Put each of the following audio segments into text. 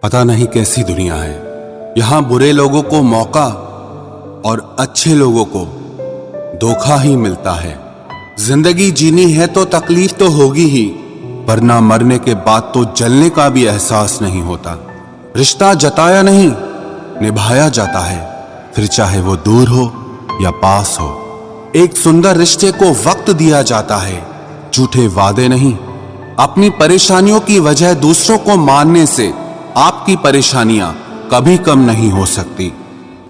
पता नहीं कैसी दुनिया है। यहाँ बुरे लोगों को मौका और अच्छे लोगों को धोखा ही मिलता है। जिंदगी जीनी है तो तकलीफ तो होगी ही, वरना मरने के बाद तो जलने का भी एहसास नहीं होता। रिश्ता जताया नहीं, निभाया जाता है, फिर चाहे वो दूर हो या पास हो। एक सुंदर रिश्ते को वक्त दिया जाता है, झूठे वादे नहीं। अपनी परेशानियों की वजह दूसरों को मानने से आपकी परेशानियां कभी कम नहीं हो सकती।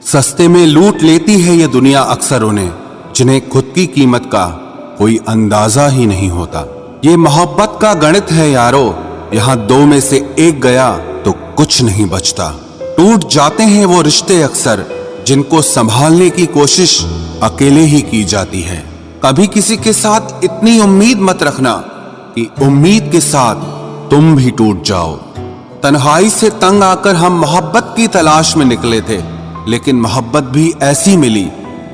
सस्ते में लूट लेती है ये दुनिया अक्सर उन्हें, जिन्हें खुद की कीमत का कोई अंदाजा ही नहीं होता। ये मोहब्बत का गणित है यारो, यहाँ दो में से एक गया तो कुछ नहीं बचता। टूट जाते हैं वो रिश्ते अक्सर, जिनको संभालने की कोशिश अकेले ही की जाती है। कभी किसी के साथ इतनी उम्मीद मत रखना कि उम्मीद के साथ तुम भी टूट जाओ। तन्हाई से तंग आकर हम मोहब्बत की तलाश में निकले थे, लेकिन मोहब्बत भी ऐसी मिली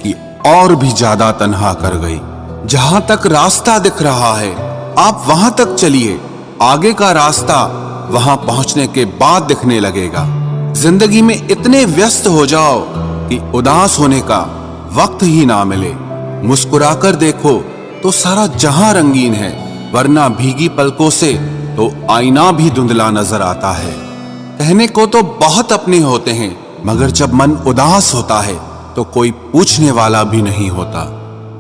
कि और भी ज्यादा तन्हा कर गई। जहां तक रास्ता दिख रहा है आप वहां तक चलिए, आगे का रास्ता वहां पहुंचने के बाद दिखने लगेगा। जिंदगी में इतने व्यस्त हो जाओ कि उदास होने का वक्त ही ना मिले। मुस्कुराकर देखो तो सारा जहां रंगीन है, वरना भीगी पलकों से तो आईना भी धुंधला नजर आता है। कहने को तो बहुत अपने होते हैं, मगर जब मन उदास होता है तो कोई पूछने वाला भी नहीं होता।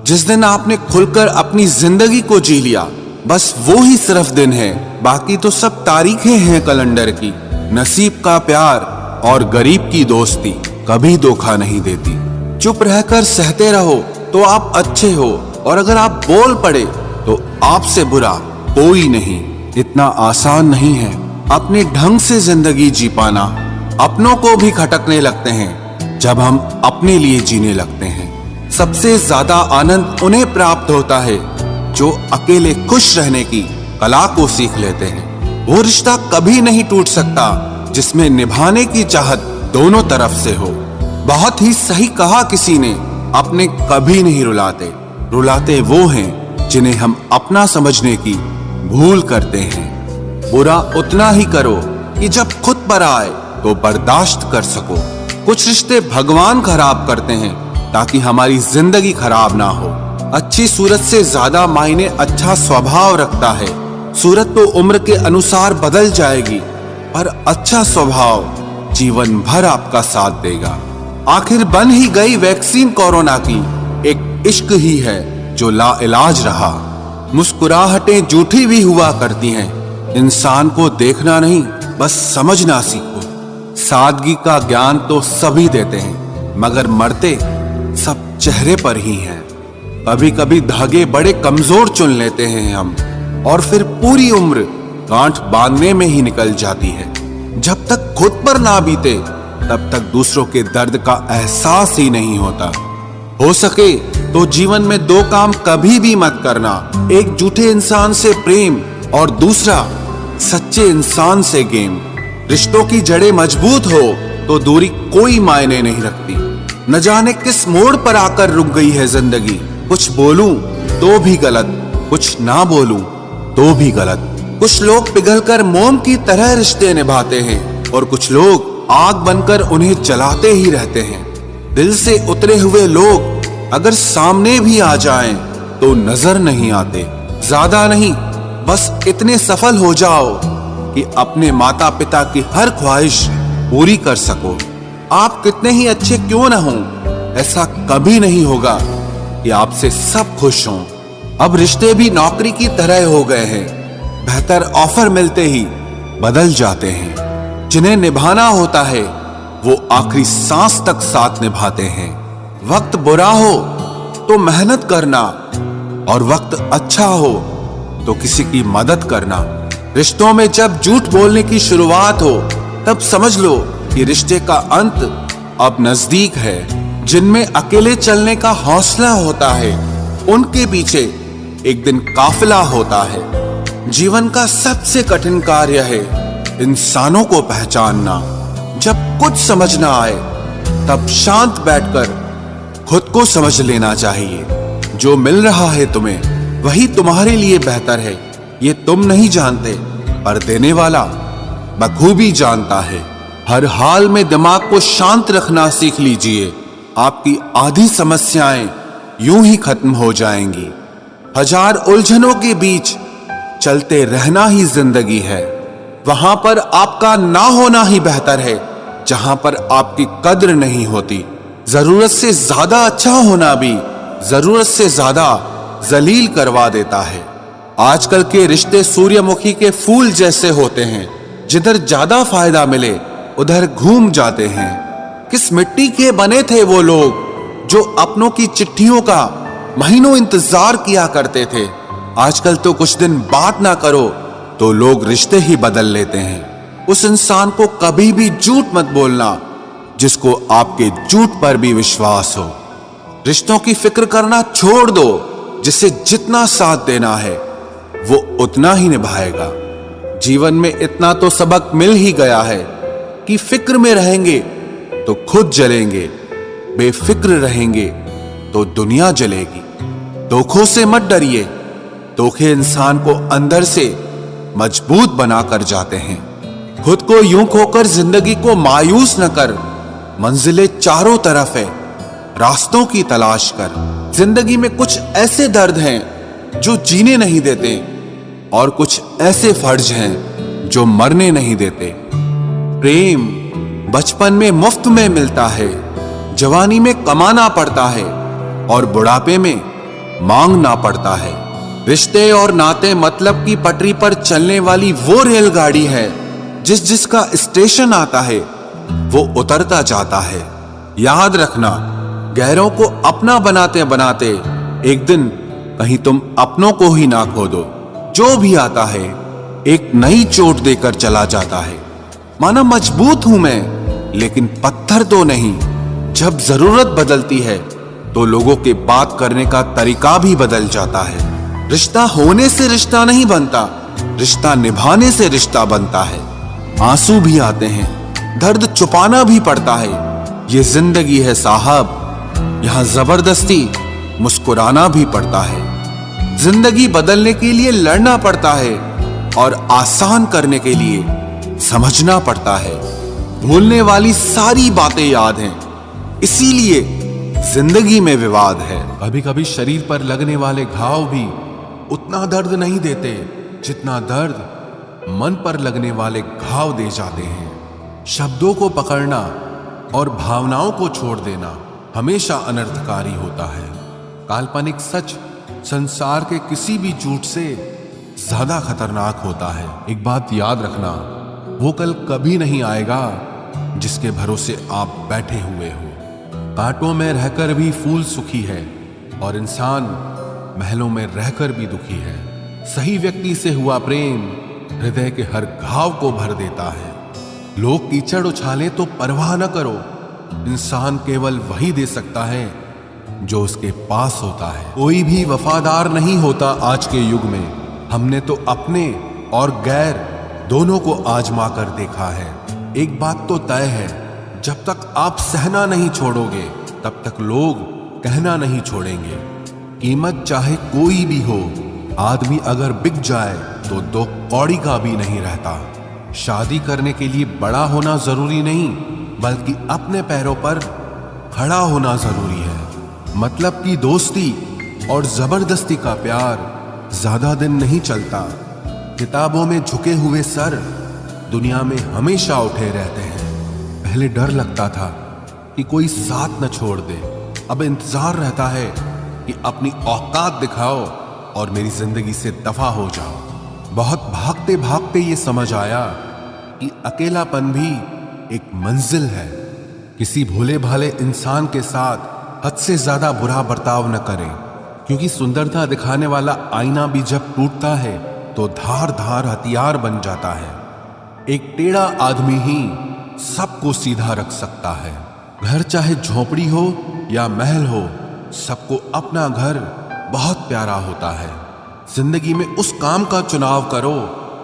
जिस दिन आपने खुलकर अपनी जिंदगी को जी लिया, बस वो ही सिर्फ दिन है, बाकी तो सब तारीखें हैं कैलेंडर की। नसीब का प्यार और गरीब की दोस्ती कभी धोखा नहीं देती। चुप रहकर सहते रहो तो आप अच्छे हो, और अगर आप बोल पड़े तो आपसे बुरा कोई नहीं। इतना आसान नहीं है अपने ढंग से जिंदगी जी पाना। अपनों को भी खटकने लगते हैं जब हम अपने लिए जीने लगते हैं। सबसे ज्यादा आनंद उन्हें प्राप्त होता है जो अकेले खुश रहने की कला को सीख लेते हैं। वो रिश्ता कभी नहीं टूट सकता जिसमें निभाने की चाहत दोनों तरफ से हो। बहुत ही सही कहा किसी ने, अपने कभी नहीं रुलाते, रुलाते वो हैं जिन्हें हम अपना समझने की भूल करते हैं। बुरा उतना ही करो कि जब खुद पर आए तो बर्दाश्त कर सको। कुछ रिश्ते भगवान खराब करते हैं ताकि हमारी जिंदगी खराब ना हो। अच्छी सूरत से ज्यादा मायने अच्छा स्वभाव रखता है। सूरत तो उम्र के अनुसार बदल जाएगी, पर अच्छा स्वभाव जीवन भर आपका साथ देगा। आखिर बन ही गई वैक्सीन कोरोना की, एक इश्क ही है जो लाइलाज रहा। मुस्कुराहटें झूठी भी हुआ करती हैं, इंसान को देखना नहीं बस समझना सीखो। सादगी का ज्ञान तो सभी देते हैं, मगर मरते सब चेहरे पर ही हैं। कभी कभी धागे बड़े कमजोर चुन लेते हैं हम, और फिर पूरी उम्र गांठ बांधने में ही निकल जाती है। जब तक खुद पर ना बीते तब तक दूसरों के दर्द का एहसास ही नहीं होता। हो सके तो जीवन में दो काम कभी भी मत करना, एक झूठे इंसान से प्रेम और दूसरा सच्चे इंसान से गेम। रिश्तों की जड़ें मजबूत हो तो दूरी कोई मायने नहीं रखती। न जाने किस मोड़ पर आकर रुक गई है जिंदगी। कुछ बोलूं तो भी गलत, कुछ ना बोलूं तो भी गलत। कुछ लोग पिघलकर मोम की तरह रिश्ते निभाते हैं, और कुछ लोग आग बनकर उन्हें जलाते ही रहते हैं। दिल से उतरे हुए लोग अगर सामने भी आ जाएं तो नजर नहीं आते। ज्यादा नहीं, बस इतने सफल हो जाओ कि अपने माता पिता की हर ख्वाहिश पूरी कर सको। आप कितने ही अच्छे क्यों ना हो, ऐसा कभी नहीं होगा कि आपसे सब खुश हों। अब रिश्ते भी नौकरी की तरह हो गए हैं, बेहतर ऑफर मिलते ही बदल जाते हैं। जिन्हें निभाना होता है वो आखिरी सांस तक साथ निभाते हैं। वक्त बुरा हो तो मेहनत करना, और वक्त अच्छा हो तो किसी की मदद करना। रिश्तों में जब झूठ बोलने की शुरुआत हो तब समझ लो कि रिश्ते का अंत अब नजदीक है। जिनमें अकेले चलने का हौसला होता है उनके पीछे एक दिन काफिला होता है। जीवन का सबसे कठिन कार्य है इंसानों को पहचानना। जब कुछ समझ ना आए तब शांत बैठकर खुद को समझ लेना चाहिए। जो मिल रहा है तुम्हें वही तुम्हारे लिए बेहतर है, ये तुम नहीं जानते, पर देने वाला बखूबी जानता है। हर हाल में दिमाग को शांत रखना सीख लीजिए। आपकी आधी समस्याएं यूं ही खत्म हो जाएंगी। हजार उलझनों के बीच चलते रहना ही जिंदगी है। वहां पर आपका ना होना ही बेहतर है जहां पर आपकी कद्र नहीं होती। जरूरत से ज्यादा अच्छा होना भी जरूरत से ज्यादा जलील करवा देता है। आजकल के रिश्ते सूर्यमुखी के फूल जैसे होते हैं, जिधर ज्यादा फायदा मिले उधर घूम जाते हैं। किस मिट्टी के बने थे वो लोग जो अपनों की चिट्ठियों का महीनों इंतजार किया करते थे। आजकल तो कुछ दिन बात ना करो तो लोग रिश्ते ही बदल लेते हैं। उस इंसान को कभी भी झूठ मत बोलना जिसको आपके झूठ पर भी विश्वास हो। रिश्तों की फिक्र करना छोड़ दो। जिसे जितना साथ देना है वो उतना ही निभाएगा। जीवन में इतना तो सबक मिल ही गया है कि फिक्र में रहेंगे तो खुद जलेंगे, बेफिक्र रहेंगे तो दुनिया जलेगी। धोखों से मत डरिए। धोखे इंसान को अंदर से मजबूत बनाकर जाते हैं। खुद को यूं खोकर जिंदगी को मायूस न कर। मंजिलें चारों तरफ है, रास्तों की तलाश कर। जिंदगी में कुछ ऐसे दर्द हैं जो जीने नहीं देते और कुछ ऐसे फर्ज हैं जो मरने नहीं देते। प्रेम बचपन में मुफ्त में मिलता है, जवानी में कमाना पड़ता है और बुढ़ापे में मांगना पड़ता है। रिश्ते और नाते मतलब की पटरी पर चलने वाली वो रेलगाड़ी है जिसका स्टेशन आता है वो उतरता जाता है। याद रखना, गैरों को अपना बनाते बनाते एक दिन कहीं तुम अपनों को ही ना खो दो। जो भी आता है एक नई चोट देकर चला जाता है। माना मजबूत हूं मैं लेकिन पत्थर तो नहीं। जब जरूरत बदलती है तो लोगों के बात करने का तरीका भी बदल जाता है। रिश्ता होने से रिश्ता नहीं बनता, रिश्ता निभाने से रिश्ता बनता है। आंसू भी आते हैं, दर्द छुपाना भी पड़ता है। ये जिंदगी है साहब, यहां जबरदस्ती मुस्कुराना भी पड़ता है। जिंदगी बदलने के लिए लड़ना पड़ता है और आसान करने के लिए समझना पड़ता है। भूलने वाली सारी बातें याद हैं, इसीलिए जिंदगी में विवाद है। कभी कभी शरीर पर लगने वाले घाव भी उतना दर्द नहीं देते जितना दर्द मन पर लगने वाले घाव दे जाते हैं। शब्दों को पकड़ना और भावनाओं को छोड़ देना हमेशा अनर्थकारी होता है। काल्पनिक सच संसार के किसी भी झूठ से ज्यादा खतरनाक होता है। एक बात याद रखना, वो कल कभी नहीं आएगा जिसके भरोसे आप बैठे हुए हो। कांटों में रहकर भी फूल सुखी है और इंसान महलों में रहकर भी दुखी है। सही व्यक्ति से हुआ प्रेम हृदय के हर घाव को भर देता है। लोग कीचड़ उछाले तो परवाह न करो, इंसान केवल वही दे सकता है जो उसके पास होता है। कोई भी वफादार नहीं होता आज के युग में। हमने तो अपने और गैर दोनों को आजमा कर देखा है। एक बात तो तय है, जब तक आप सहना नहीं छोड़ोगे तब तक लोग कहना नहीं छोड़ेंगे। कीमत चाहे कोई भी हो, आदमी अगर बिक जाए तो दो कौड़ी का भी नहीं रहता। शादी करने के लिए बड़ा होना जरूरी नहीं, बल्कि अपने पैरों पर खड़ा होना जरूरी है। मतलब की दोस्ती और जबरदस्ती का प्यार ज्यादा दिन नहीं चलता। किताबों में झुके हुए सर दुनिया में हमेशा उठे रहते हैं। पहले डर लगता था कि कोई साथ न छोड़ दे, अब इंतजार रहता है कि अपनी औकात दिखाओ और मेरी जिंदगी से दफा हो जाओ। बहुत भागते भागते ये समझ आया कि अकेलापन भी एक मंजिल है। किसी भोले भाले इंसान के साथ हद से ज्यादा बुरा बर्ताव न करें, क्योंकि सुंदरता दिखाने वाला आईना भी जब टूटता है तो धार धार हथियार बन जाता है। एक टेढ़ा आदमी ही सबको सीधा रख सकता है। घर चाहे झोपड़ी हो या महल हो, सबको अपना घर बहुत प्यारा होता है। जिंदगी में उस काम का चुनाव करो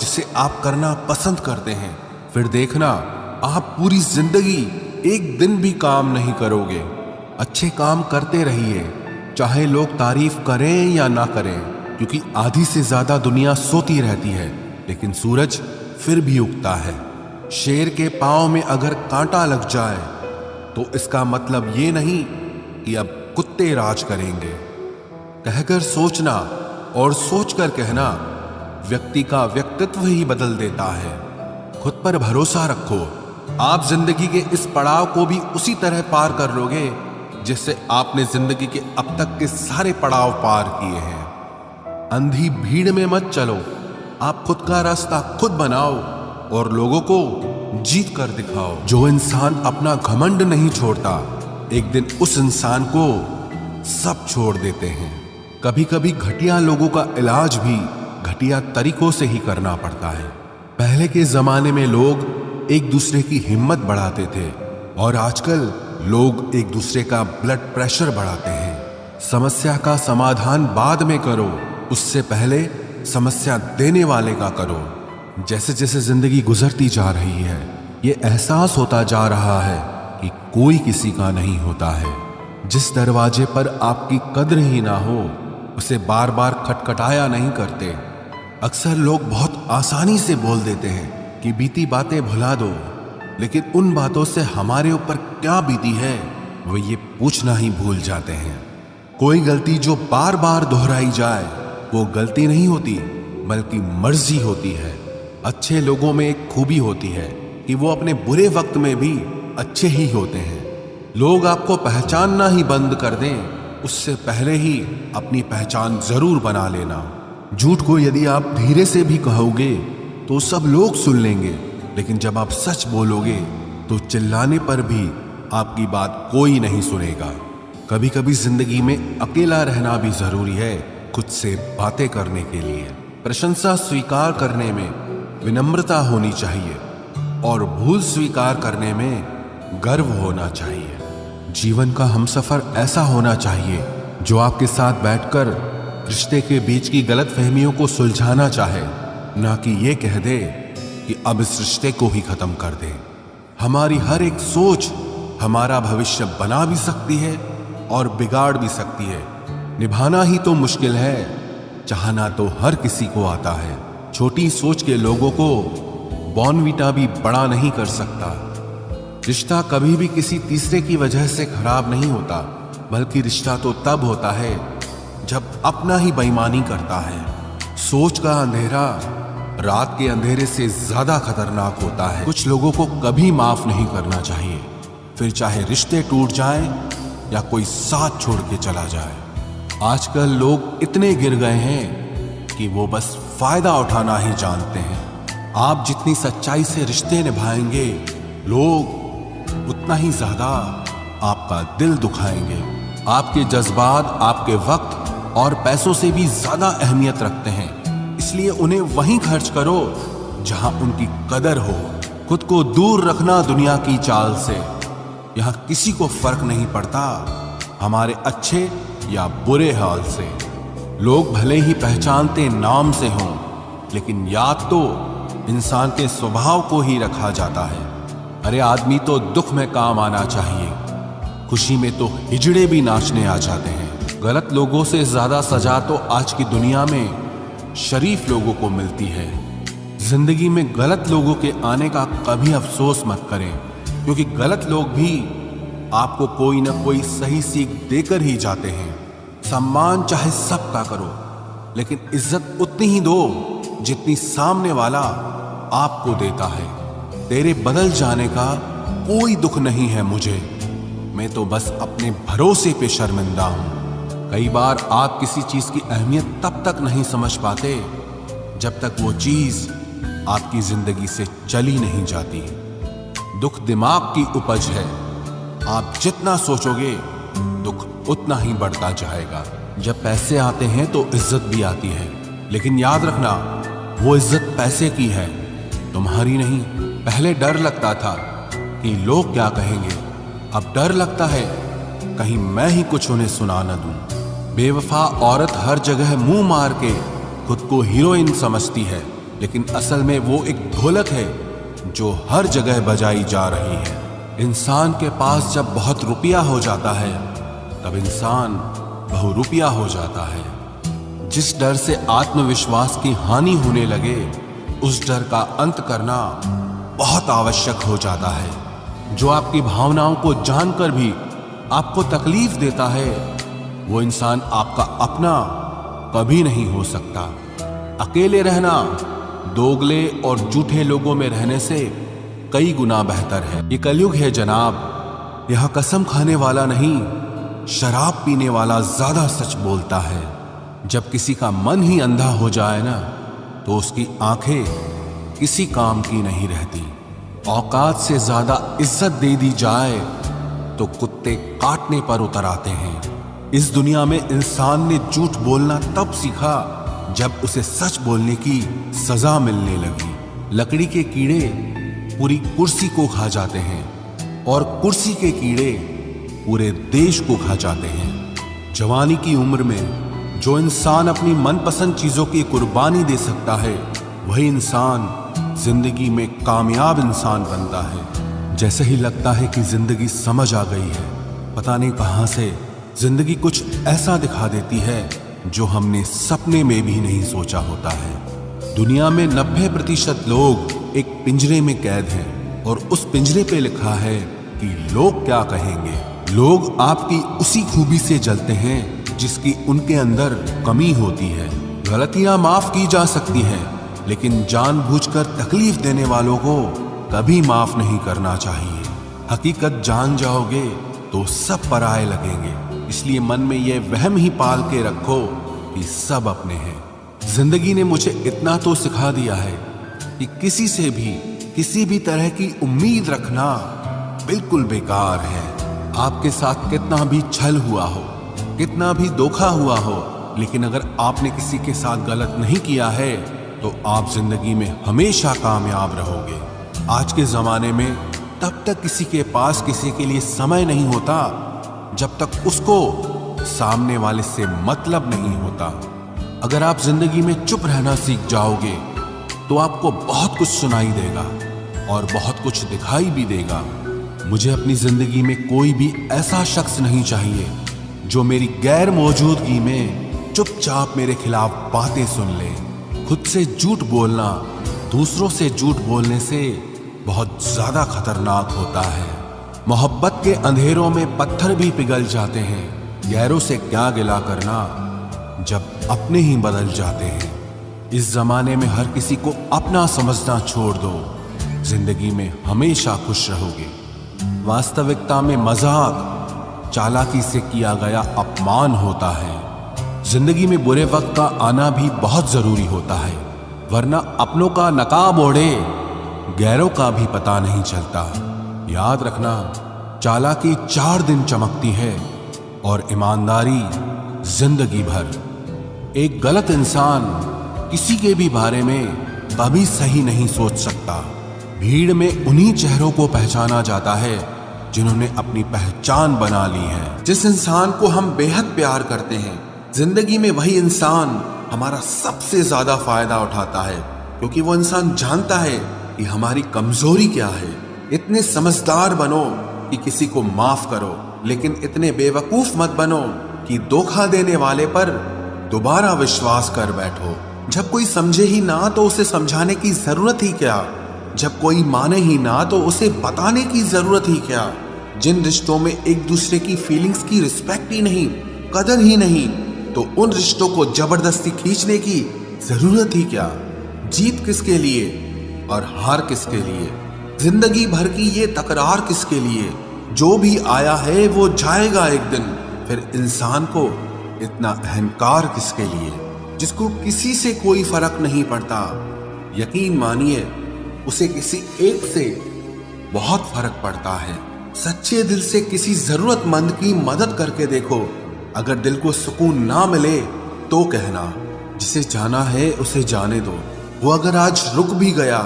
जिसे आप करना पसंद करते हैं, फिर देखना आप पूरी जिंदगी एक दिन भी काम नहीं करोगे। अच्छे काम करते रहिए, चाहे लोग तारीफ करें या ना करें, क्योंकि आधी से ज्यादा दुनिया सोती रहती है लेकिन सूरज फिर भी उगता है। शेर के पांव में अगर कांटा लग जाए तो इसका मतलब ये नहीं कि अब कुत्ते राज करेंगे। कहकर सोचना और सोचकर कहना व्यक्ति का व्यक्तित्व ही बदल देता है। खुद पर भरोसा रखो। आप जिंदगी के इस पड़ाव को भी उसी तरह पार कर लोगे जिससे आपने जिंदगी के अब तक के सारे पड़ाव पार किए हैं। अंधी भीड़ में मत चलो। आप खुद का रास्ता खुद बनाओ और लोगों को जीत कर दिखाओ। जो इंसान अपना घमंड नहीं छोड़ता, एक दिन उस इंसान को सब छोड़ देते हैं। कभी कभी घटिया लोगों का इलाज भी घटिया तरीकों से ही करना पड़ता है। पहले के जमाने में लोग एक दूसरे की हिम्मत बढ़ाते थे और आजकल लोग एक दूसरे का ब्लड प्रेशर बढ़ाते हैं। समस्या का समाधान बाद में करो, उससे पहले समस्या देने वाले का करो। जैसे जैसे जिंदगी गुजरती जा रही है, ये एहसास होता जा रहा है कि कोई किसी का नहीं होता है। जिस दरवाजे पर आपकी कद्र ही ना हो, उसे बार बार खटखटाया नहीं करते। अक्सर लोग बहुत आसानी से बोल देते हैं कि बीती बातें भुला दो, लेकिन उन बातों से हमारे ऊपर क्या बीती है वो ये पूछना ही भूल जाते हैं। कोई गलती जो बार बार दोहराई जाए वो गलती नहीं होती, बल्कि मर्जी होती है। अच्छे लोगों में एक खूबी होती है कि वो अपने बुरे वक्त में भी अच्छे ही होते हैं। लोग आपको पहचानना ही बंद कर दें, उससे पहले ही अपनी पहचान जरूर बना लेना। झूठ को यदि आप धीरे से भी कहोगे तो सब लोग सुन लेंगे, लेकिन जब आप सच बोलोगे तो चिल्लाने पर भी आपकी बात कोई नहीं सुनेगा। कभी कभी जिंदगी में अकेला रहना भी जरूरी है, खुद से बातें करने के लिए। प्रशंसा स्वीकार करने में विनम्रता होनी चाहिए और भूल स्वीकार करने में गर्व होना चाहिए। जीवन का हमसफर ऐसा होना चाहिए जो आपके साथ बैठकर रिश्ते के बीच की गलतफहमियों को सुलझाना चाहे, ना कि ये कह दे कि अब इस रिश्ते को ही खत्म कर दे। हमारी हर एक सोच हमारा भविष्य बना भी सकती है और बिगाड़ भी सकती है। निभाना ही तो मुश्किल है, चाहना तो हर किसी को आता है। छोटी सोच के लोगों को बॉर्नवीटा भी बड़ा नहीं कर सकता। रिश्ता कभी भी किसी तीसरे की वजह से खराब नहीं होता, बल्कि रिश्ता तो तब होता है जब अपना ही बेईमानी करता है। सोच का अंधेरा रात के अंधेरे से ज्यादा खतरनाक होता है। कुछ लोगों को कभी माफ नहीं करना चाहिए, फिर चाहे रिश्ते टूट जाएं या कोई साथ छोड़ के चला जाए। आजकल लोग इतने गिर गए हैं कि वो बस फायदा उठाना ही जानते हैं। आप जितनी सच्चाई से रिश्ते निभाएंगे, लोग उतना ही ज्यादा आपका दिल दुखाएंगे। आपके जज्बात आपके वक्त और पैसों से भी ज्यादा अहमियत रखते हैं, इसलिए उन्हें वहीं खर्च करो जहां उनकी कदर हो। खुद को दूर रखना दुनिया की चाल से। यहां किसी को फर्क नहीं पड़ता हमारे अच्छे या बुरे हाल से। लोग भले ही पहचानते नाम से हों, लेकिन याद तो इंसान के स्वभाव को ही रखा जाता है। अरे आदमी तो दुख में काम आना चाहिए, खुशी में तो हिजड़े भी नाचने आ जाते हैं। गलत लोगों से ज्यादा सजा तो आज की दुनिया में शरीफ लोगों को मिलती है। जिंदगी में गलत लोगों के आने का कभी अफसोस मत करें, क्योंकि गलत लोग भी आपको कोई ना कोई सही सीख देकर ही जाते हैं। सम्मान चाहे सबका करो, लेकिन इज्जत उतनी ही दो जितनी सामने वाला आपको देता है। तेरे बदल जाने का कोई दुख नहीं है मुझे, मैं तो बस अपने भरोसे पे शर्मिंदा हूं। कई बार आप किसी चीज की अहमियत तब तक नहीं समझ पाते जब तक वो चीज आपकी जिंदगी से चली नहीं जाती। दुख दिमाग की उपज है, आप जितना सोचोगे दुख उतना ही बढ़ता जाएगा। जब पैसे आते हैं तो इज्जत भी आती है, लेकिन याद रखना वो इज्जत पैसे की है, तुम्हारी नहीं। पहले डर लगता था कि लोग क्या कहेंगे, अब डर लगता है कहीं मैं ही कुछ उन्हें सुना न दूं। बेवफा औरत हर जगह मुंह मार के खुद को हीरोइन समझती है, लेकिन असल में वो एक ढोलक है जो हर जगह बजाई जा रही है। इंसान के पास जब बहुत रुपया हो जाता है तब इंसान बहुरुपया हो जाता है। जिस डर से आत्मविश्वास की हानि होने लगे, उस डर का अंत करना बहुत आवश्यक हो जाता है। जो आपकी भावनाओं को जानकर भी आपको तकलीफ देता है, वो इंसान आपका अपना कभी नहीं हो सकता। अकेले रहना दोगले और झूठे लोगों में रहने से कई गुना बेहतर है। ये कलयुग है जनाब, यह कसम खाने वाला नहीं, शराब पीने वाला ज्यादा सच बोलता है। जब किसी का मन ही अंधा हो जाए ना, तो उसकी आंखें किसी काम की नहीं रहती। औकात से ज्यादा इज्जत दे दी जाए तो कुत्ते काटने पर उतर आते हैं। इस दुनिया में इंसान ने झूठ बोलना तब सीखा जब उसे सच बोलने की सजा मिलने लगी। लकड़ी के कीड़े पूरी कुर्सी को खा जाते हैं और कुर्सी के कीड़े पूरे देश को खा जाते हैं। जवानी की उम्र में जो इंसान अपनी मनपसंद चीजों की कुर्बानी दे सकता है, वही इंसान जिंदगी में कामयाब इंसान बनता है। जैसे ही लगता है कि जिंदगी समझ आ गई है, पता नहीं कहां से जिंदगी कुछ ऐसा दिखा देती है जो हमने सपने में भी नहीं सोचा होता है। दुनिया में 90% लोग एक पिंजरे में कैद हैं और उस पिंजरे पे लिखा है कि लोग क्या कहेंगे। लोग आपकी उसी खूबी से जलते हैं जिसकी उनके अंदर कमी होती है। गलतियां माफ की जा सकती हैं, लेकिन जानबूझकर तकलीफ देने वालों को कभी माफ नहीं करना चाहिए। हकीकत जान जाओगे तो सब पराये लगेंगे, इसलिए मन में यह वहम ही पाल के रखो कि सब अपने हैं। जिंदगी ने मुझे इतना तो सिखा दिया है कि किसी से भी किसी भी तरह की उम्मीद रखना बिल्कुल बेकार है। आपके साथ कितना भी छल हुआ हो, कितना भी धोखा हुआ हो, लेकिन अगर आपने किसी के साथ गलत नहीं किया है तो आप जिंदगी में हमेशा कामयाब रहोगे। आज के जमाने में तब तक किसी के पास किसी के लिए समय नहीं होता जब तक उसको सामने वाले से मतलब नहीं होता। अगर आप जिंदगी में चुप रहना सीख जाओगे तो आपको बहुत कुछ सुनाई देगा और बहुत कुछ दिखाई भी देगा। मुझे अपनी जिंदगी में कोई भी ऐसा शख्स नहीं चाहिए जो मेरी गैर मौजूदगी में चुपचाप मेरे खिलाफ बातें सुन ले। खुद से झूठ बोलना दूसरों से झूठ बोलने से बहुत ज्यादा खतरनाक होता है। मोहब्बत के अंधेरों में पत्थर भी पिघल जाते हैं। गैरों से क्या गिला करना जब अपने ही बदल जाते हैं। इस जमाने में हर किसी को अपना समझना छोड़ दो, जिंदगी में हमेशा खुश रहोगे। वास्तविकता में मजाक चालाकी से किया गया अपमान होता है। जिंदगी में बुरे वक्त का आना भी बहुत जरूरी होता है, वरना अपनों का नकाब ओढ़े गैरों का भी पता नहीं चलता। याद रखना, चालाकी 4 दिन चमकती है और ईमानदारी जिंदगी भर। एक गलत इंसान किसी के भी बारे में कभी सही नहीं सोच सकता। भीड़ में उन्हीं चेहरों को पहचाना जाता है जिन्होंने अपनी पहचान बना ली है। जिस इंसान को हम बेहद प्यार करते हैं, जिंदगी में वही इंसान हमारा सबसे ज्यादा फायदा उठाता है, क्योंकि वो इंसान जानता है कि हमारी कमजोरी क्या है। इतने समझदार बनो कि किसी को माफ करो, लेकिन इतने बेवकूफ मत बनो कि धोखा देने वाले पर दोबारा विश्वास कर बैठो। जब कोई समझे ही ना तो उसे समझाने की जरूरत ही क्या। जब कोई माने ही ना तो उसे बताने की जरूरत ही क्या। जिन रिश्तों में एक दूसरे की फीलिंग्स की रिस्पेक्ट ही नहीं, कदर ही नहीं, तो उन रिश्तों को जबरदस्ती खींचने की जरूरत ही क्या। जीत किसके लिए और हार किसके लिए, जिंदगी भर की ये तकरार किसके लिए। जो भी आया है वो जाएगा एक दिन, फिर इंसान को इतना अहंकार किसके लिए, जिसको किसी से कोई फर्क नहीं पड़ता। यकीन मानिए, उसे किसी एक से बहुत फर्क पड़ता है। सच्चे दिल से किसी जरूरतमंद की मदद करके देखो। अगर दिल को सुकून ना मिले तो कहना, जिसे जाना है उसे जाने दो। वो अगर आज रुक भी गया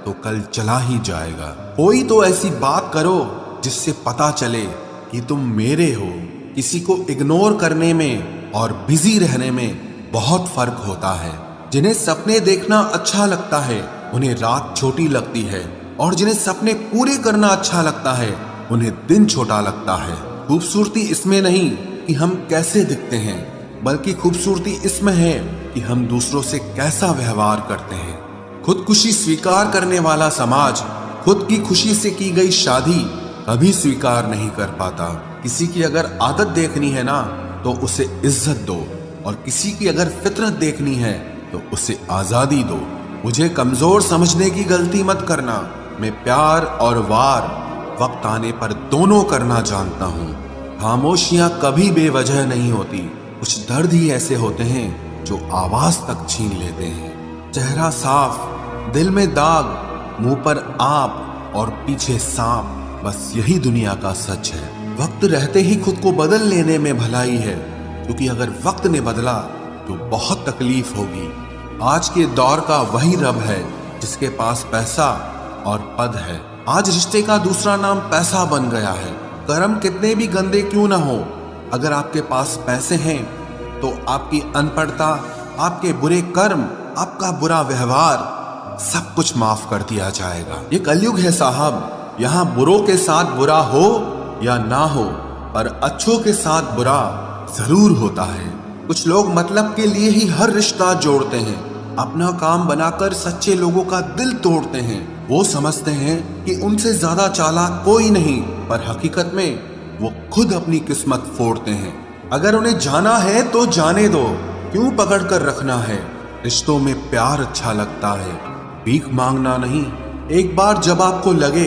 तो कल चला ही जाएगा। कोई तो ऐसी बात करो जिससे पता चले कि तुम मेरे हो। किसी को इग्नोर करने में और बिजी रहने में बहुत फर्क होता है। जिन्हें सपने देखना अच्छा लगता है उन्हें रात छोटी लगती है, और जिन्हें सपने पूरे करना अच्छा लगता है उन्हें दिन छोटा लगता है। खूबसूरती इसमें नहीं कि हम कैसे दिखते हैं, बल्कि खूबसूरती इसमें है कि हम दूसरों से कैसा व्यवहार करते हैं। खुदकुशी स्वीकार करने वाला समाज खुद की खुशी से की गई शादी कभी स्वीकार नहीं कर पाता। किसी की अगर आदत देखनी है ना तो उसे इज्जत दो, और किसी की अगर फितरत देखनी है तो उसे आजादी दो। मुझे कमजोर समझने की गलती मत करना। मैं प्यार और वार वक्त आने पर दोनों करना जानता हूँ। खामोशियां कभी बेवजह नहीं होती। कुछ दर्द ही ऐसे होते हैं जो आवाज तक छीन लेते हैं। चेहरा साफ, दिल में दाग, मुंह पर आप और पीछे सांप, बस यही दुनिया का सच है। वक्त रहते ही खुद को बदल लेने में भलाई है, क्योंकि अगर वक्त ने बदला तो बहुत तकलीफ होगी। आज के दौर का वही रब है जिसके पास पैसा और पद है। आज रिश्ते का दूसरा नाम पैसा बन गया है। कर्म कितने भी गंदे क्यों ना हो, अगर आपके पास पैसे हैं तो आपकी अनपढ़ता, आपके बुरे कर्म, आपका बुरा व्यवहार सब कुछ माफ कर दिया जाएगा। ये कलयुग है साहब, यहाँ बुरों के साथ बुरा हो या ना हो, पर अच्छों के साथ बुरा जरूर होता है। कुछ लोग मतलब के लिए ही हर रिश्ता जोड़ते हैं, अपना काम बनाकर सच्चे लोगों का दिल तोड़ते हैं। वो समझते हैं कि उनसे ज्यादा चालाक कोई नहीं, पर हकीकत में वो खुद अपनी किस्मत फोड़ते हैं। अगर उन्हें जाना है तो जाने दो, क्यों पकड़ कर रखना है। रिश्तों में प्यार अच्छा लगता है, भीख मांगना नहीं। एक बार जब आपको लगे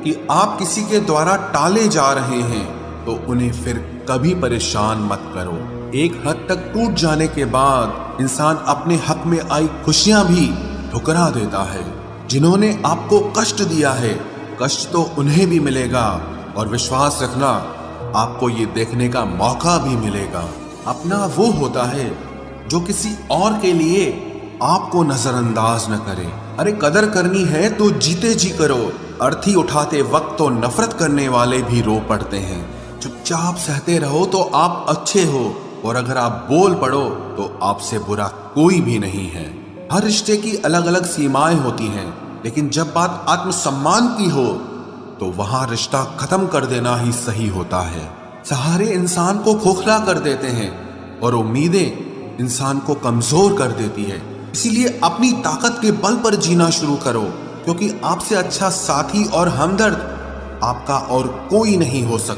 कि आप किसी के द्वारा टाले जा रहे हैं तो उन्हें फिर कभी परेशान मत करो। एक हद तक टूट जाने के बाद इंसान अपने हक में आई खुशियां भी ठुकरा देता है। जिन्होंने आपको कष्ट दिया है, कष्ट तो उन्हें भी मिलेगा, और विश्वास रखना आपको ये देखने का मौका भी मिलेगा। अपना वो होता है जो किसी और के लिए आपको नजरअंदाज न करे। अरे कदर करनी है तो जीते जी करो। अर्थी उठाते वक्त तो नफरत करने वाले भी रो पड़ते हैं। चुपचाप सहते रहो तो आप अच्छे हो, और अगर आप बोल पड़ो तो आपसे बुरा कोई भी नहीं है। हर रिश्ते की अलग अलग सीमाएं होती हैं, लेकिन जब बात आत्मसम्मान की हो तो वहां रिश्ता खत्म कर देना ही सही होता है। सहारे इंसान को खोखला कर देते हैं और उम्मीदें इंसान को कमजोर कर देती है। इसीलिए अपनी ताकत के बल पर जीना शुरू करो, क्योंकि आपसे अच्छा साथी और हमदर्द आपका और कोई नहीं हो सकता।